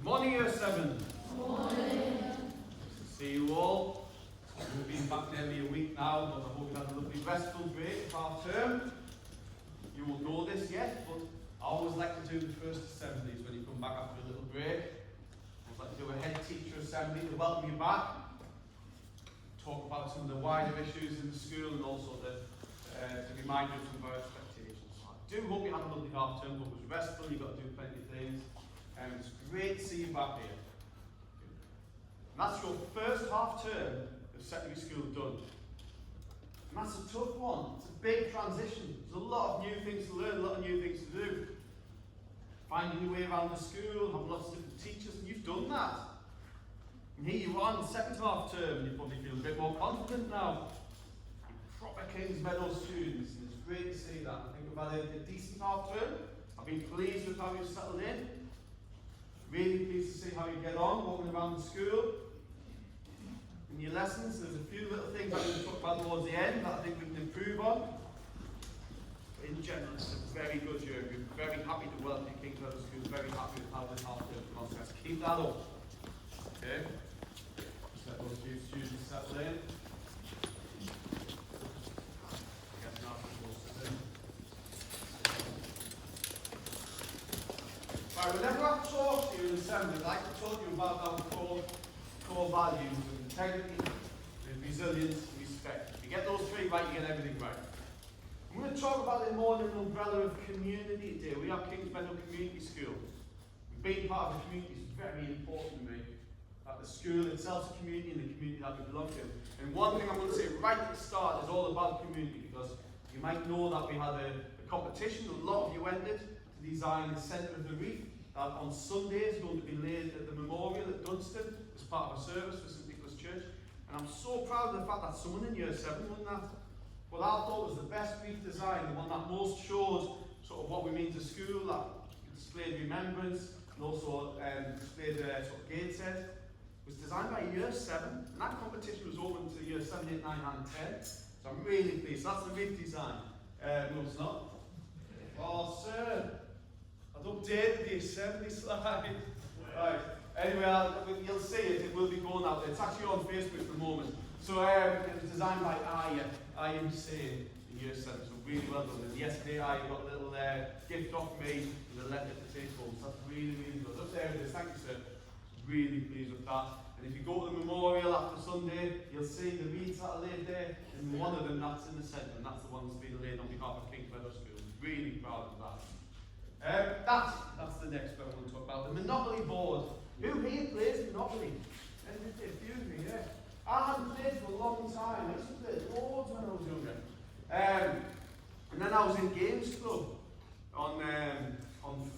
Morning, Year 7. Morning. Nice to see you all. We've been back nearly a week now, but I hope you had a lovely restful break of half term. You won't know this yet, but I always like to do the first assemblies when you come back after a little break. I always like to do a head teacher assembly to welcome you back, talk about some of the wider issues in the school, and also to remind you of some of our expectations. I do hope you had a lovely half term, but it was restful, you got to do plenty of things. And it's great to see you back here. And that's your first half term of secondary school done. And that's a tough one. It's a big transition. There's a lot of new things to learn, a lot of new things to do. Finding your way around the school, having lots of different teachers, and you've done that. And here you are in the second half term, and you probably feel a bit more confident now. You're proper Kings Meadow students, and it's great to see that. I think we've had a decent half term. I've been pleased with how you've settled in. Really pleased to see how you get on walking around the school. In your lessons, there's a few little things I'm going to talk about towards the end that I think we can improve on. But in general, it's a very good year. We're very happy to welcome you, Kings Meadow School. Very happy with how this half term process. Keep that up. Okay? Just let those few students settle in. Right, whenever I talk to you in assembly, I like to talk to you about our core values of integrity, resilience, and respect. If you get those three right, you get everything right. I'm going to talk about it more in an umbrella of community today. We are Kings Meadow Community School. Being part of the community is very important to me. That the school itself is a community and the community that we belong to. And one thing I'm going to say right at the start is all about community, because you might know that we had a competition. A lot of you entered to design the centre of the reef that on Sunday is going to be laid at the memorial at Dunstan as part of a service for St Nicholas Church. And I'm so proud of the fact that someone in Year 7 won that. What I thought was the best reef design, the one that most showed sort of what we mean to school, that displayed remembrance and also displayed sort of gate set, was designed by Year 7. And that competition was open to Year 7, 8, 9 and 10. So I'm really pleased. That's the reef design. No, it's not. Oh, sir. I've updated the assembly slide. Right. Anyway, you'll see it. It will be going out there. It's actually on Facebook at the moment. So it was designed by I am saying in Year 7. So really well done. And yesterday I got a little gift off me with a letter to take home. So that's really, really good. Up there it is. Thank you, sir. Really pleased with that. And if you go to the memorial after Sunday, you'll see the wreaths that are laid there. And one of them, that's in the centre. And that's the one that's been laid on behalf of Kings Meadow School. Really proud of that. That's the next bit I want to talk about. The Monopoly board. Who here plays Monopoly? Excuse me, yeah. I hadn't played for a long time. I used to play loads when I was younger. And then I was in Games Club on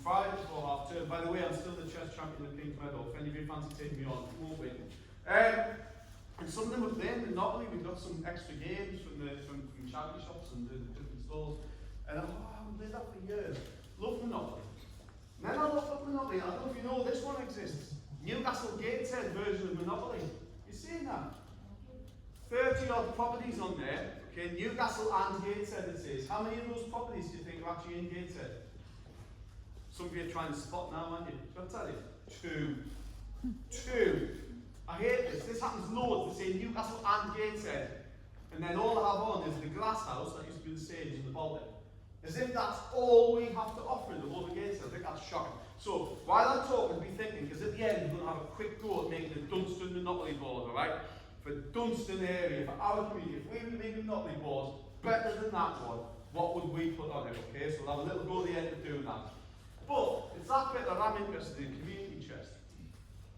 Friday before half term. By the way, I'm still the chess champion of Kings Meadow. If any of you fancy taking me on, you won't win. And some of them were playing Monopoly. We've got some extra games from charity shops and the different stores. And I haven't played that for years. Love Monopoly. And then I looked up Monopoly. I don't know if you know this one exists. Newcastle Gateshead version of Monopoly. You seen that? 30 odd properties on there. Okay, Newcastle and Gateshead it says. How many of those properties do you think are actually in Gateshead? Some of you are trying to spot now, aren't you? Shall I tell you? Two. I hate this. This happens loads. They say Newcastle and Gateshead. And then all I have on is the glass house that used to be the stage in the Baltic. As if that's all we have to offer in the whole of Gateshead. I think that's shocking. So, while I'm talking, be thinking, because at the end we're going to have a quick go at making a Dunstan Monopoly board, alright? For Dunstan area, for our community, if we were making Monopoly boards better than that one, what would we put on it, okay? So we'll have a little go at the end of doing that. But, it's that bit that I'm interested in, community chest.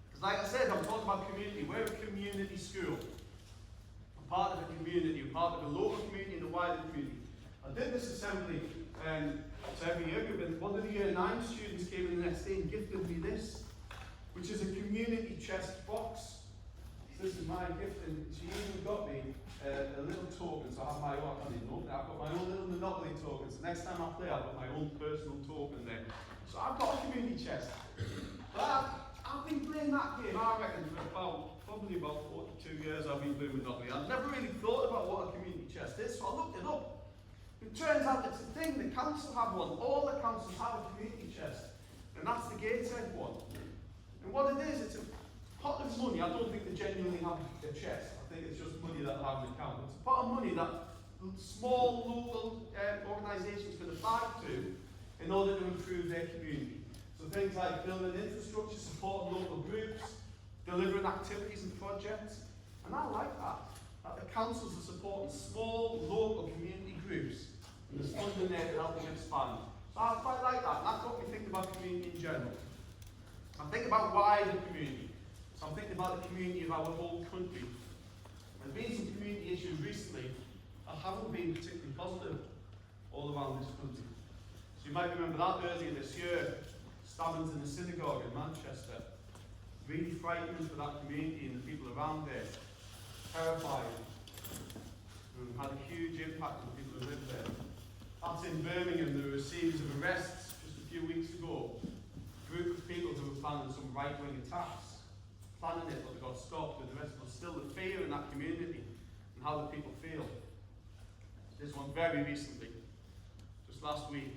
Because like I said, I'm talking about community. We're a community school. I'm part of a community, I'm part of a local community and a wider community. I did this assembly so every year group, and one of the Year 9 students came in the next day and gifted me this, which is a community chest box. So this is my gift, and she even got me a little token, so I have my own, I can't even open it, I've got my own little Monopoly token, so next time I play I've got my own personal token there. So I've got a community chest. But I've been playing that game, I reckon, for probably about 42 years I've been playing Monopoly. I've never really thought about what a community chest is, so I looked it up. It turns out it's a thing, the council have one. All the councils have a community chest. And that's the Gateshead one. And what is, it's a pot of money. I don't think they genuinely have a chest. I think it's just money that they have in the account. It's a pot of money that small local organisations can apply to in order to improve their community. So things like building infrastructure, supporting local groups, delivering activities and projects. And I like that the councils are supporting small local community groups and there's funding there to help them expand. So I quite like that, and that's what we think about community in general. I think about wider community. So I'm thinking about the community of our whole country. There's been some community issues recently that haven't been particularly positive all around this country. So you might remember that earlier this year, stabbings in the synagogue in Manchester. Really frightening for that community and the people around there. Terrifying. And had a huge impact on the people who live there. That's in Birmingham. There were a series of arrests just a few weeks ago. A group of people who were planning some right-wing attacks. Planning it, but they got stopped with the rest. But still the fear in that community and how the people feel. This one very recently, just last week,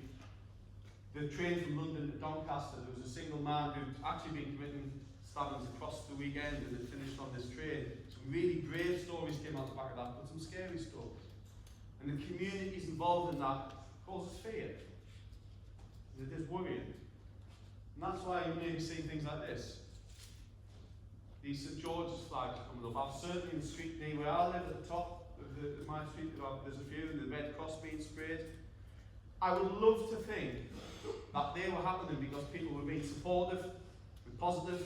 the train from London to Doncaster, there was a single man who'd actually been committing stabbings across the weekend and had finished on this train. Some really brave stories came out the back of that, but some scary stories. And the communities involved in that causes fear. It is worrying. And that's why you maybe see things like this. These St George's flags coming up. I've certainly in the street near where I live at the top of my street, there's a few, and the Red Cross being sprayed. I would love to think that they were happening because people were being supportive and positive,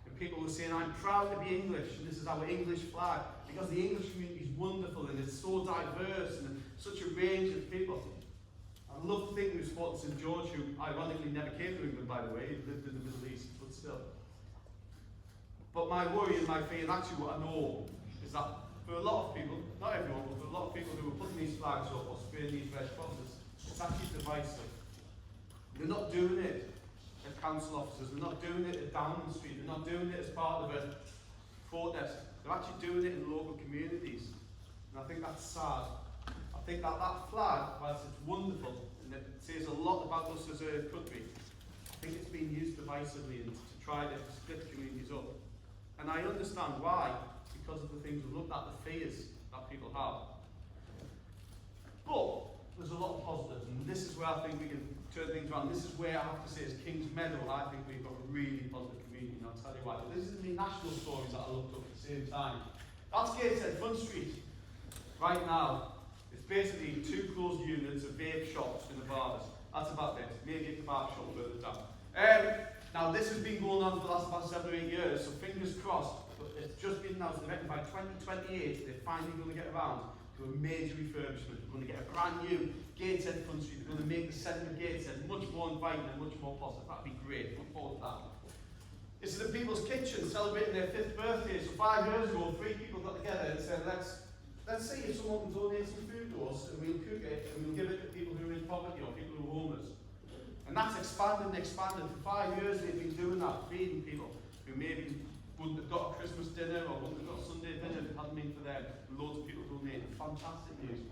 and people were saying, I'm proud to be English, and this is our English flag, because the English community is wonderful and it's so diverse and such a range of people. I'd love to think we were supporting St George, who ironically never came to England, by the way, he lived in the Middle East, but still. But my worry and my fear, and actually what I know, is that for a lot of people, not everyone, but for a lot of people who are putting these flags up or spraying these red crosses, it's actually divisive. They're not doing it as council officers, they're not doing it at Downing Street, they're not doing it as part of a protest, they're actually doing it in local communities. And I think that's sad. I think that that flag, whilst it's wonderful, and it says a lot about us as a country, I think it's being used divisively and to try to split communities up. And I understand why, because of the things we've looked at, the fears that people have. But there's a lot of positives, and this is where I think we can turn things around. This is where I have to say, as King's Meadow, I think we've got a really positive community, and I'll tell you why. But this is the national stories that I looked up at the same time. That's Gateshead Front Street. Right now, it's basically two closed units of vape shops and the bars. That's about it. Maybe a kebab shop further down. Now, this has been going on for the last about 7 or 8 years, so fingers crossed. But it's just been announced that by 2028, they're finally going to get around to a major refurbishment. We're going to get a brand new Gateshead Front Street. They're going to make the centre of Gateshead much more inviting and much more positive. That'd be great. Look forward to that. This is the People's Kitchen celebrating their 5th birthday. So 5 years ago, 3 people got together and said, let's see if someone can donate some food to us, and we'll cook it and we'll give it to people who are in poverty or people who are homeless. And that's expanded and expanded. For 5 years they've been doing that, feeding people who maybe wouldn't have got a Christmas dinner or wouldn't have got a Sunday dinner if it hadn't been for them. Loads of people donating. Fantastic news.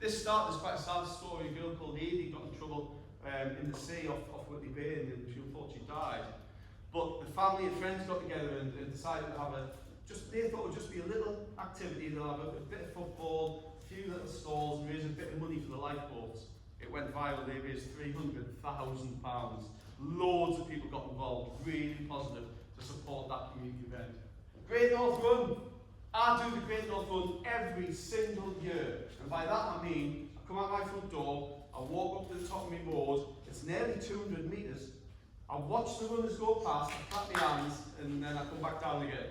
This started as quite a sad story. A girl called Edie got in trouble in the sea off Whitley Bay, and she unfortunately died. But the family and friends got together and decided to have they thought it would just be a little activity. They'll have a bit of football, a few little stalls, and raise a bit of money for the lifeboats. It went viral. They raised £300,000. Loads of people got involved. Really positive to support that community event. Great North Run. I do the Great North Run every single year. And by that I mean, I come out my front door, I walk up to the top of my road, it's nearly 200 metres. I watch the runners go past, I clap my hands, and then I come back down again.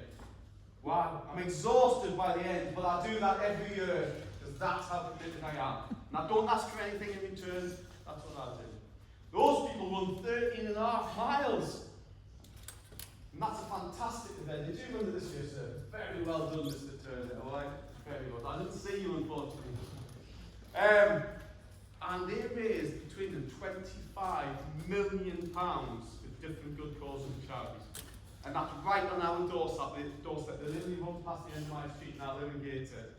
Wow, I'm exhausted by the end, but I do that every year, because that's how committed I am. And I don't ask for anything in return, that's what I do. Those people run 13.5 miles. And that's a fantastic event. Did you remember this year, sir? Very well done, Mr. Turner. All right? Very well. I didn't see you, unfortunately. And they raised between them £25 million with different good causes and charities. And that's right on our doorstep. They literally run past the end of my street and I live in Gateshead.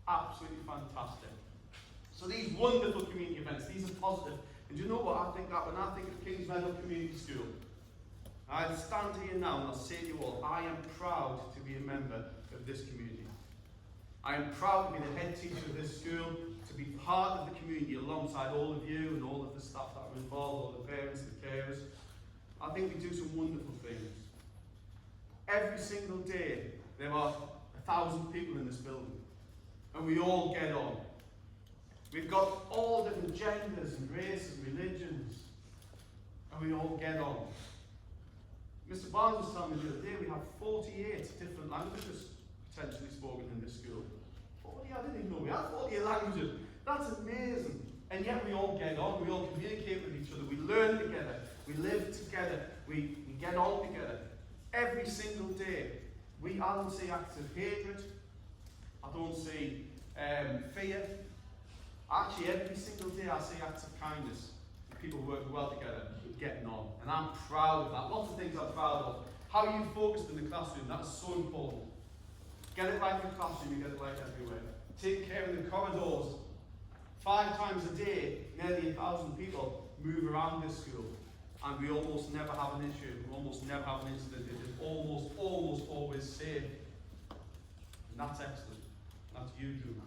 Absolutely fantastic. So these wonderful community events, these are positive. And do you know what? I think that when I think of Kings Meadow Community School, I'll stand here now and I'll say to you all, I am proud to be a member of this community. I am proud to be the head teacher of this school, to be part of the community alongside all of you and all of the staff that are involved, all the parents, the carers. I think we do some wonderful things. Every single day there are 1,000 people in this building and we all get on. We've got all different genders and races and religions and we all get on. Mr. Barnes was telling me the other day we have 48 different languages potentially spoken in this school. 40, I didn't even know we had 48 languages. That's amazing. And yet we all get on, we all communicate with each other, we learn together, we live together, we get on together. Every single day. I don't see acts of hatred, I don't see fear. Actually, every single day I see acts of kindness. People work well together, getting on. And I'm proud of that. Lots of things I'm proud of. How you focused in the classroom, that's so important. Get it right in the classroom, you get it right everywhere. Take care of the corridors. 5 times a day, nearly 1,000 people move around this school. And we almost never have an issue. We almost never have an incident. It is almost always safe. And that's excellent. That's you doing that.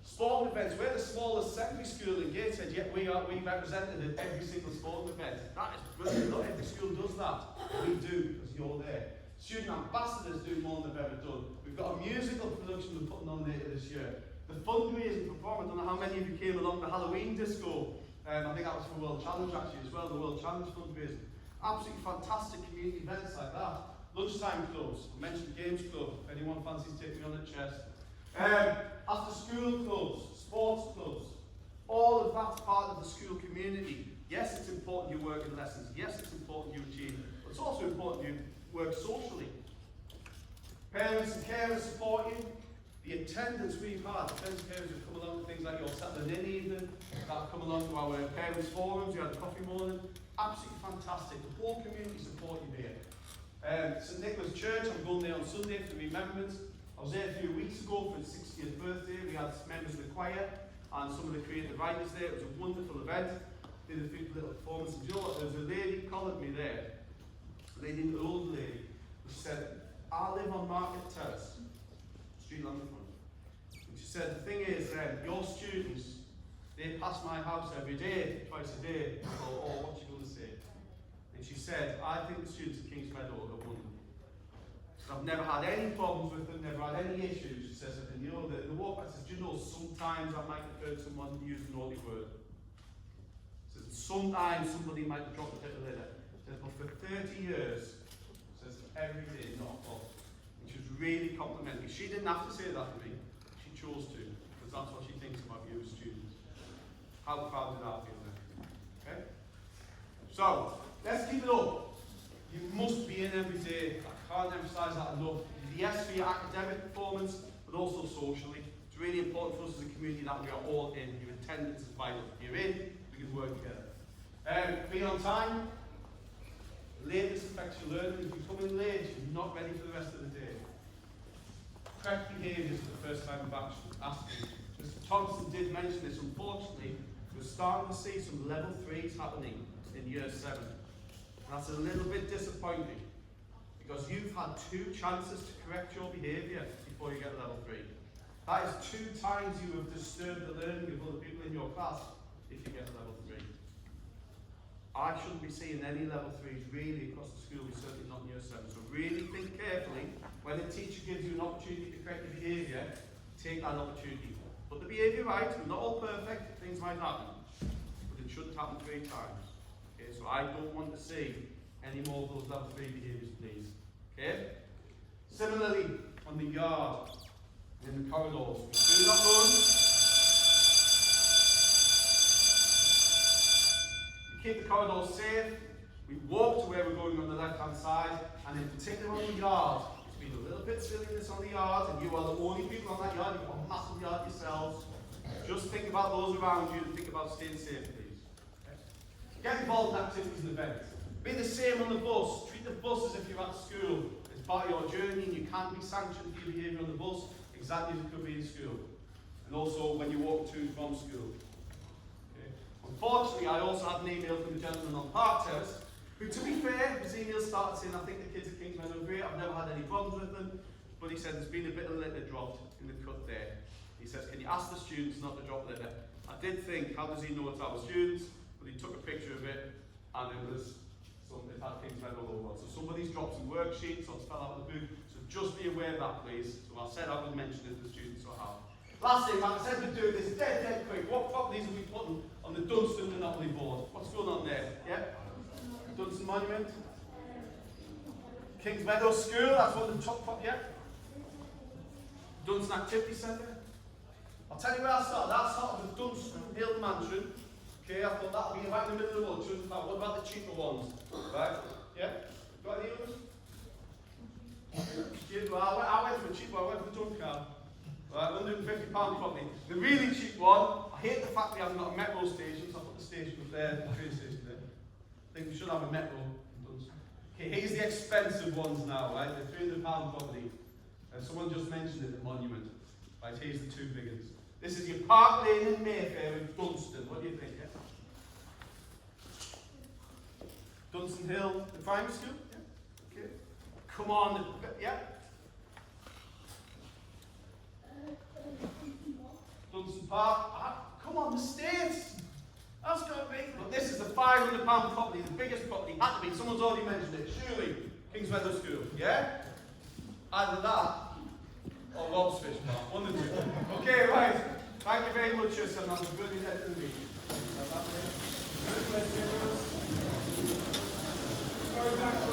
Sporting events. We're the smallest secondary school in Gateshead, yet we represented at every single sporting event. That is brilliant. Not every school does that. We do, because you're there. Student ambassadors do more than they've ever done. We've got a musical production we're putting on later this year. The fundraising performance, I don't know how many of you came along the Halloween disco. I think that was for World Challenge actually as well, the World Challenge fundraising. Absolutely fantastic community events like that. Lunchtime clubs, I mentioned games club, if anyone fancies taking me on the chest. After school clubs, sports clubs, all of that's part of the school community. Yes, it's important you work in lessons, yes, it's important you achieve, but it's also important you work socially. Parents and carers support you. The attendance we've had, the parents and carers who've come along to things like your Saturday in evening, that have come along to our parents' forums, we had a coffee morning, absolutely fantastic. The whole community support you here. St Nicholas Church, I'm going there on Sunday for the remembrance. I was there a few weeks ago for his 60th birthday. We had members of the choir and some of the creative writers there. It was a wonderful event. Did a few little performances. You know what? There was a lady collared me there, an old lady, who said, I live on Market Terrace, street on the front. And she said, the thing is, your students, they pass my house every day, twice a day. Oh, what's she going to say? And she said, I think the students at King's Meadow are wonderful. I've never had any problems with them, never had any issues. She says, and you know, the walk back says, do you know, sometimes I might have heard someone use a naughty word. She says, sometimes somebody might have dropped a bit of litter. She says, but for 30 years, she says, every day, not a problem. And she was really complimentary. She didn't have to say that to me. She chose to, because that's what she thinks about you as students. How proud did I feel then? Okay? So, let's keep it up. You must be in every day. I can't emphasise that enough. Yes, for your academic performance, but also socially. It's really important for us as a community that we are all in. Your attendance is vital. If you're in, we can work together. Be on time. Lateness affects your learning. If you come in late, you're not ready for the rest of the day. Correct behaviours are the first time of action. Asking. Mr. Thompson did mention this. Unfortunately, we're starting to see some level 3s happening in year 7. That's a little bit disappointing because you've had 2 chances to correct your behaviour before you get level 3. That is 2 times you have disturbed the learning of other people in your class if you get level 3. I shouldn't be seeing any level 3s really across the school, certainly not in year 7. So really think carefully when a teacher gives you an opportunity to correct your behaviour, take that opportunity. Put the behaviour right, we're not all perfect, things might happen, but it shouldn't happen 3 times. So I don't want to see any more of those level 3 behaviours, please. Okay? Similarly, on the yard, in the corridors, we do not run. We keep the corridors safe. We walk to where we're going on the left-hand side, and in particular on the yard, there's been a little bit silliness on the yard, and you are the only people on that yard. You've got a massive yard yourselves. Just think about those around you and think about staying safe, please. Get involved in activities and events. Be the same on the bus. Treat the bus as if you're at school. It's part of your journey and you can't be sanctioned for your behaviour on the bus exactly as it could be in school. And also when you walk to and from school. Okay. Unfortunately, I also had an email from the gentleman on Park Terrace Who, to be fair, Neil started saying, I think the kids at Kingsmeadow are great, I've never had any problems with them, but he said there's been a bit of litter dropped in the cut there. He says, can you ask the students not to drop litter? I did think, how does he know it's our students? But he took a picture of it, and it had Kingsmeadow logo on. So somebody's dropped some worksheets or it's fell out of the book, so just be aware of that, please. So I said I would mention it to the students, so I have. Last thing, like I said, we'd do this dead quick. What properties are we putting on the Dunstan Monopoly board? What's going on there? Yeah? Dunstan Monument? Kingsmeadow School, that's one of the top, yeah? Dunstan Activity Centre. I'll tell you where I started. I started with Dunstan Hill Mansion. Okay, I thought that would be right in the middle of the road. What about the cheaper ones? Right? Yeah? Got any others? Well, I went for a cheap one, I went for Duncar. Right, £150 property. The really cheap one, I hate the fact we haven't got a metro station, so I put the station up there, the train station there. I think we should have a metro. Okay, here's the expensive ones now, right? The £300 property. Someone just mentioned it, the monument. Right, here's the two big ones. This is your Park Lane in Mayfair in Dunstan. What do you think? Yeah? Dunstan Hill, the primary school? Yeah. Okay. Come on, yeah? Dunstan Park. Come on, the States. That's got to be. But this is the £500 property, the biggest property. Had to be. Someone's already mentioned it. Surely, Kingsmeadow School. Yeah? Either that or Rob's Fish Park. One of the two. Okay, right. Thank you very much, Tristan. That was a good head to the meeting. Sorry,